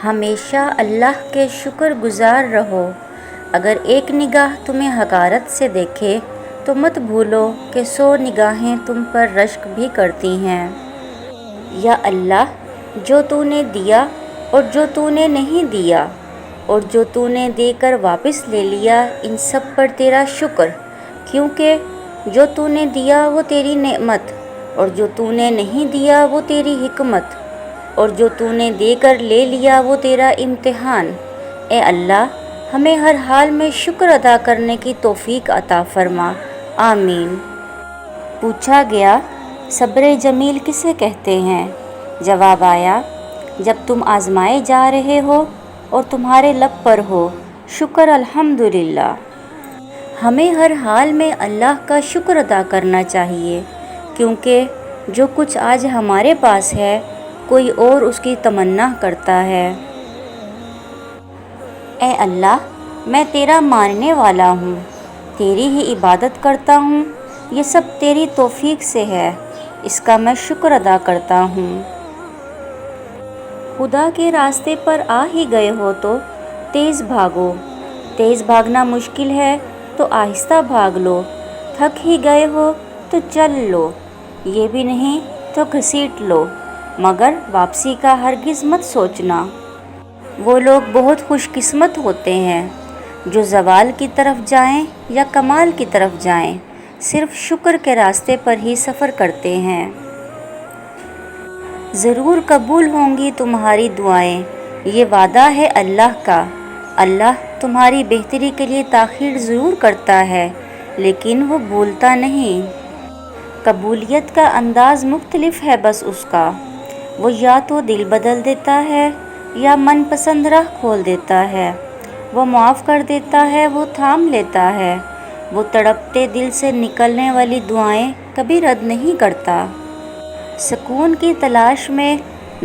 ہمیشہ اللہ کے شکر گزار رہو۔ اگر ایک نگاہ تمہیں حقارت سے دیکھے تو مت بھولو کہ 100 نگاہیں تم پر رشک بھی کرتی ہیں۔ یا اللہ، جو تو نے دیا اور جو تو نے نہیں دیا اور جو تو نے دے کر واپس لے لیا، ان سب پر تیرا شکر، کیونکہ جو تو نے دیا وہ تیری نعمت اور جو تو نے نہیں دیا وہ تیری حکمت اور جو تو نے دے کر لے لیا وہ تیرا امتحان۔ اے اللہ، ہمیں ہر حال میں شکر ادا کرنے کی توفیق عطا فرما، آمین۔ پوچھا گیا، صبر جمیل کسے کہتے ہیں؟ جواب آیا، جب تم آزمائے جا رہے ہو اور تمہارے لب پر ہو شکر الحمدللہ۔ ہمیں ہر حال میں اللہ کا شکر ادا کرنا چاہیے، کیونکہ جو کچھ آج ہمارے پاس ہے کوئی اور اس کی تمنا کرتا ہے۔ اے اللہ، میں تیرا ماننے والا ہوں، تیری ہی عبادت کرتا ہوں، یہ سب تیری توفیق سے ہے، اس کا میں شکر ادا کرتا ہوں۔ خدا کے راستے پر آ ہی گئے ہو تو تیز بھاگو، تیز بھاگنا مشکل ہے تو آہستہ بھاگ لو، تھک ہی گئے ہو تو چل لو، یہ بھی نہیں تو گھسیٹ لو، مگر واپسی کا ہرگز مت سوچنا۔ وہ لوگ بہت خوش قسمت ہوتے ہیں جو زوال کی طرف جائیں یا کمال کی طرف جائیں، صرف شکر کے راستے پر ہی سفر کرتے ہیں۔ ضرور قبول ہوں گی تمہاری دعائیں، یہ وعدہ ہے اللہ کا۔ اللہ تمہاری بہتری کے لیے تاخیر ضرور کرتا ہے، لیکن وہ بھولتا نہیں۔ قبولیت کا انداز مختلف ہے بس اس کا، وہ یا تو دل بدل دیتا ہے یا من پسند راہ کھول دیتا ہے، وہ معاف کر دیتا ہے، وہ تھام لیتا ہے، وہ تڑپتے دل سے نکلنے والی دعائیں کبھی رد نہیں کرتا۔ سکون کی تلاش میں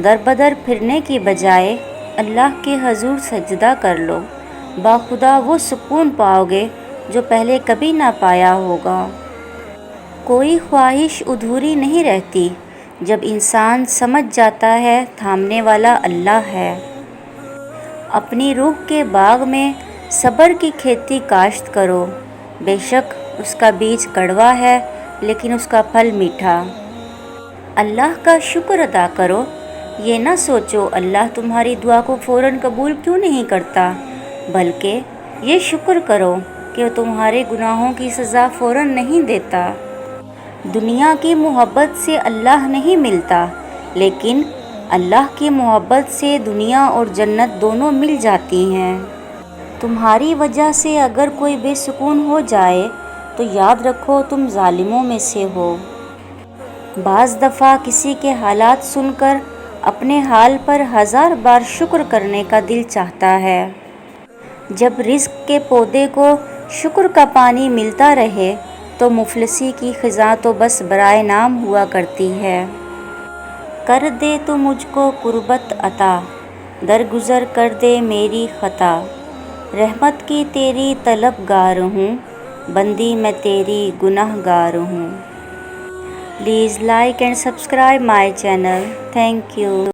در بدر پھرنے کی بجائے اللہ کے حضور سجدہ کر لو، باخدا وہ سکون پاؤ گے جو پہلے کبھی نہ پایا ہوگا۔ کوئی خواہش ادھوری نہیں رہتی جب انسان سمجھ جاتا ہے تھامنے والا اللہ ہے۔ اپنی روح کے باغ میں صبر کی کھیتی کاشت کرو، بے شک اس کا بیج کڑوا ہے لیکن اس کا پھل میٹھا۔ اللہ کا شکر ادا کرو، یہ نہ سوچو اللہ تمہاری دعا کو فوراً قبول کیوں نہیں کرتا، بلکہ یہ شکر کرو کہ وہ تمہارے گناہوں کی سزا فوراً نہیں دیتا۔ دنیا کی محبت سے اللہ نہیں ملتا، لیکن اللہ کی محبت سے دنیا اور جنت دونوں مل جاتی ہیں۔ تمہاری وجہ سے اگر کوئی بے سکون ہو جائے تو یاد رکھو تم ظالموں میں سے ہو۔ بعض دفعہ کسی کے حالات سن کر اپنے حال پر 1000 بار شکر کرنے کا دل چاہتا ہے۔ جب رزق کے پودے کو شکر کا پانی ملتا رہے تو مفلسی کی خزاں تو بس برائے نام ہوا کرتی ہے۔ کر دے تو مجھ کو قربت عطا، درگزر کر دے میری خطا، رحمت کی تیری طلبگار ہوں، بندی میں تیری گناہ گار ہوں۔ Please like and subscribe my channel. Thank you.